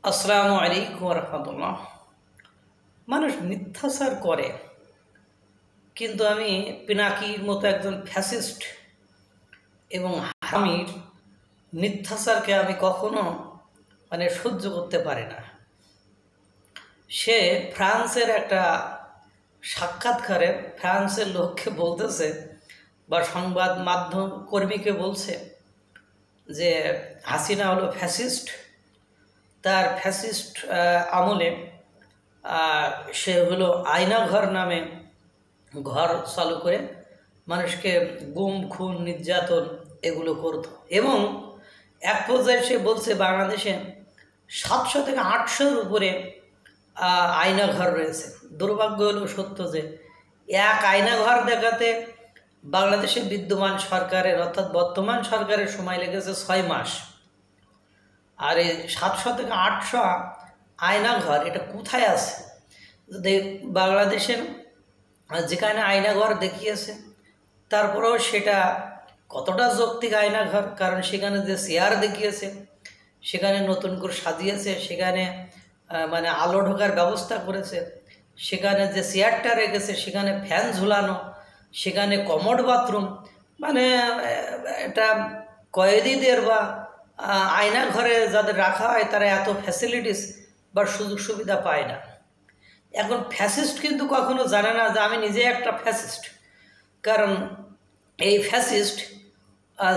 আসসালামু আলাইকুম রহমতুল্লাহ। মানুষ মিথ্যাচার করে, কিন্তু আমি পিনাকির মতো একজন ফ্যাসিস্ট এবং হামির মিথ্যাচারকে আমি কখনো সহ্য করতে পারি না। সে ফ্রান্সের একটা সাক্ষাৎকারে ফ্রান্সের লোককে বলতেছে বা সংবাদ মাধ্যম কর্মীকে বলছে যে হাসিনা হলো ফ্যাসিস্ট। তার ফ্যাসিস্ট আমলে সে হলো আয়নাঘর নামে ঘর চালু করে মানুষকে গুম খুন নির্যাতন এগুলো করত। এবং এক পর্যায়ে সে বলছে বাংলাদেশে 700 থেকে 800-র উপরে আয়নাঘর রয়েছে। দুর্ভাগ্য হলো সত্য যে এক আয়নাঘর দেখাতে বাংলাদেশে বিদ্যমান সরকারের অর্থাৎ বর্তমান সরকারের সময় লেগেছে 6 মাস। আর এই 700 থেকে 800 আয়নাঘর এটা কোথায় আছে? যদি বাংলাদেশের যেখানে আয়নাঘর দেখিয়েছে তারপরেও সেটা কতটা যৌক্তিক আয়নাঘর, কারণ সেখানে যে চেয়ার দেখিয়েছে, সেখানে নতুন করে সাজিয়েছে, সেখানে আলো ঢোকার ব্যবস্থা করেছে, সেখানে যে চেয়ারটা রেখেছে সেখানে ফ্যান ঝুলানো, সেখানে কমোড বাথরুম, এটা কয়েদিদের বা আয়নাঘরে যাদের রাখা হয় তারা এত ফ্যাসিলিটিস বা সুযোগ সুবিধা পায় না। এখন ফ্যাসিস্ট কিন্তু কখনো জানে না যে আমি নিজে একটা ফ্যাসিস্ট। কারণ এই ফ্যাসিস্ট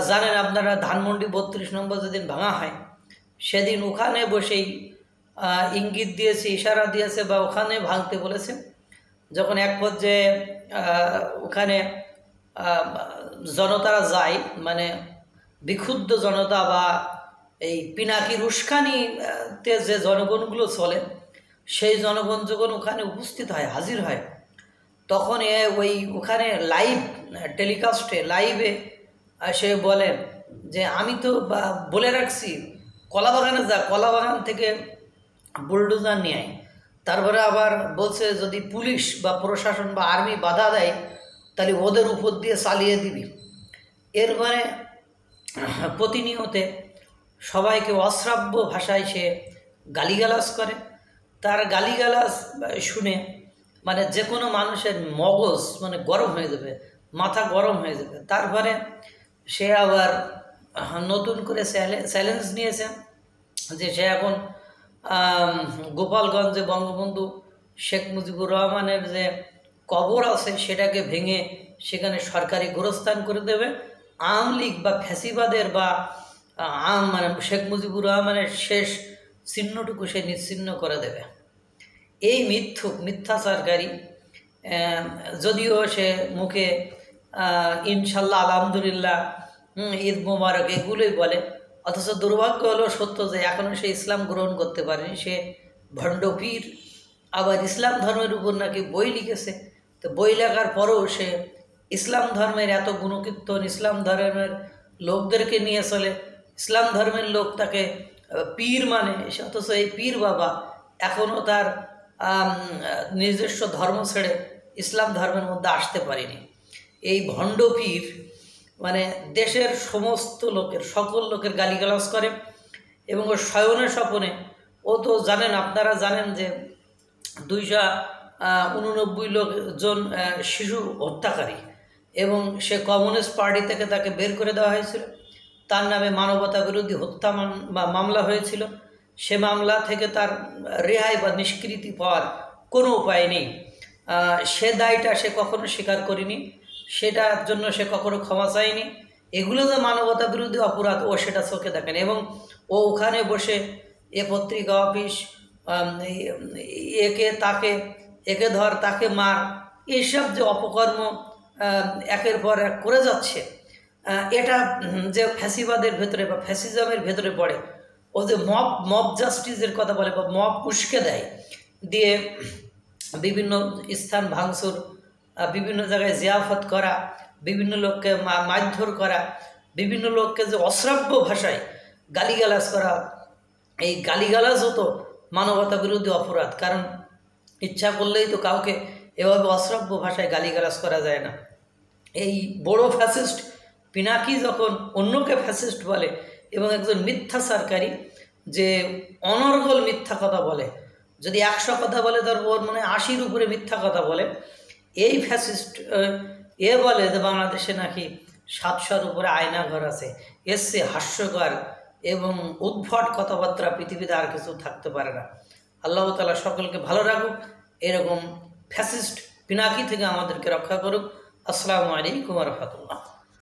জানেন আপনারা, ধানমন্ডি 32 নম্বর যেদিন ভাঙা হয় সেদিন ওখানে বসেই ইঙ্গিত দিয়েছে, ইশারা দিয়েছে বা ওখানে ভাঙতে বলেছে। যখন এক পর্যায়ে ওখানে জনতারা যায়, বিক্ষুব্ধ জনতা বা এই পিনাকির উস্কানিতে যে জনগণগুলো চলে, সেই জনগণ যখন ওখানে উপস্থিত হয়, হাজির হয়, তখন ওখানে লাইভ টেলিকাস্টে লাইভে সে বলেন যে আমি তো বলে রাখছি কলাবাগানে যা, কলাবাগান থেকে বুলডোজার নিয়ে আয়। তারপরে আবার বলছে যদি পুলিশ বা প্রশাসন বা আর্মি বাধা দেয় তাহলে ওদের উপর দিয়ে চালিয়ে দিবি। এর প্রতিনিয়তে সবাইকে অশ্রাব্য ভাষায় সে গালিগালাজ করে। তার গালিগালাজ শুনে যে কোনো মানুষের মগজ গরম হয়ে যাবে, মাথা গরম হয়ে যাবে। তারপরে সে আবার নতুন করে চ্যালেঞ্জ নিয়েছে যে সে এখন গোপালগঞ্জে বঙ্গবন্ধু শেখ মুজিবুর রহমানের যে কবর আছে সেটাকে ভেঙে সেখানে সরকারি গোরস্থান করে দেবে। আওয়ামী লীগ বা ফ্যাসিবাদের বা শেখ মুজিবুর রহমানের শেষ চিহ্নটুকু সে নিশ্চিহ্ন করে দেবে। এই মিথ্যাচারকারী যদিও সে মুখে ইনশাল্লাহ, আলহামদুলিল্লাহ, ঈদ মোবারক এগুলোই বলে, অথচ দুর্ভাগ্য হলো সত্য যে এখনও সে ইসলাম গ্রহণ করতে পারেনি। সে ভণ্ড পীর, আবার ইসলাম ধর্মের উপর নাকি বই লিখেছে। তো বই লেখার পরেও সে ইসলাম ধর্মের এত গুণকীর্তন, ইসলাম ধর্মের লোকদেরকে নিয়ে চলে, ইসলাম ধর্মের লোক তাকে পীর অথচ এই পীর বাবা এখনও তার নিজস্ব ধর্ম ছেড়ে ইসলাম ধর্মের মধ্যে আসতে পারেনি। এই ভণ্ড পীর দেশের সমস্ত লোকের, সকল লোকের গালিগালাজ করে এবং ও শয়নে স্বপনে, ও তো জানেন, আপনারা জানেন যে 289 জন শিশু হত্যাকারী, এবং সে কমিউনিস্ট পার্টি থেকে তাকে বের করে দেওয়া হয়েছিল। তার নামে মানবতা বিরোধী হত্যা মামলা হয়েছিল। সে মামলা থেকে তার রেহাই বা নিষ্কৃতি পাওয়ার কোনো উপায় নেই। সে দায়টা সে কখনো স্বীকার করেনি, সেটার জন্য সে কখনো ক্ষমা চায়নি। এগুলো যে মানবতা বিরোধী অপরাধ ও সেটা চোখে দেখেন, এবং ও ওখানে বসে এ পত্রিকা অফিস, একে ধর তাকে মার, এইসব যে অপকর্ম একের পর এক করে যাচ্ছে, এটা যে ফ্যাসিবাদের ভেতরে বা ফ্যাসিজমের ভেতরে পড়ে। ও যে মব জাস্টিসের কথা বলে বা মব উস্কে দেয়, দিয়ে বিভিন্ন স্থান ভাঙচুর, বিভিন্ন জায়গায় জিয়াফত করা, বিভিন্ন লোককে মারধর করা, বিভিন্ন লোককে যে অশ্রাব্য ভাষায় গালিগালাজ করা, এই গালিগালাজও তো মানবতা বিরোধী অপরাধ। কারণ ইচ্ছা করলেই তো কাউকে এভাবে অশ্রাব্য ভাষায় গালিগালাজ করা যায় না। এই বড় ফ্যাসিস্ট পিনাকি যখন অন্যকে ফ্যাসিস্ট বলে এবং একজন মিথ্যাচারকারী যে অনর্গল মিথ্যা কথা বলে, যদি 100 কথা বলে তার ওর মানে 80-র উপরে মিথ্যা কথা বলে। এই ফ্যাসিস্ট বলে যে বাংলাদেশে নাকি 700-র উপরে আয়নাঘর আছে। এর চেয়ে হাস্যকর এবং উদ্ভট কথাবার্তা পৃথিবীতে আর কিছু থাকতে পারে না। আল্লাহ তাআলা সকলকে ভালো রাখুক, এরকম ফ্যাসিস্ট পিনাকি থেকে আমাদেরকে রক্ষা করুক। আসসালামু আলাইকুম ওয়া রাহমাতুল্লাহ।